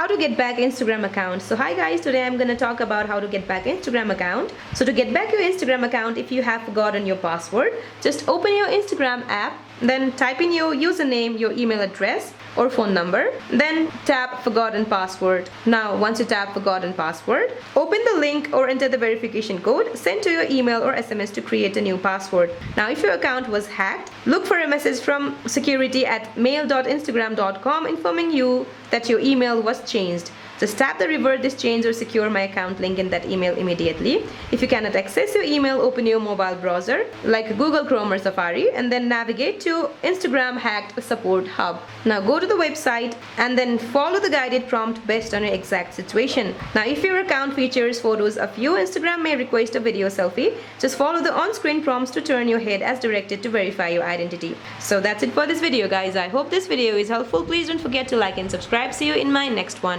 how to get back Instagram account. So hi guys, today I'm gonna talk about how to get back Instagram account. So to get back your Instagram account, if you have forgotten your password, just open your Instagram app, then type in your username, your email address or phone number, then tap forgotten password. Now once you tap forgotten password, open the link or enter the verification code sent to your email or SMS to create a new password. Now if your account was hacked, look for a message from security at mail.instagram.com informing you that your email was changed. Just tap the revert this change or secure my account link in that email immediately. If you cannot access your email, open your mobile browser like Google Chrome or Safari and then navigate to Instagram Hacked Support Hub. Now go to the website and then follow the guided prompt based on your exact situation. Now if your account features photos of you, Instagram may request a video selfie. Just follow the on-screen prompts to turn your head as directed to verify your identity. So that's it for this video guys. I hope this video is helpful. Please don't forget to like and subscribe. See you in my next one.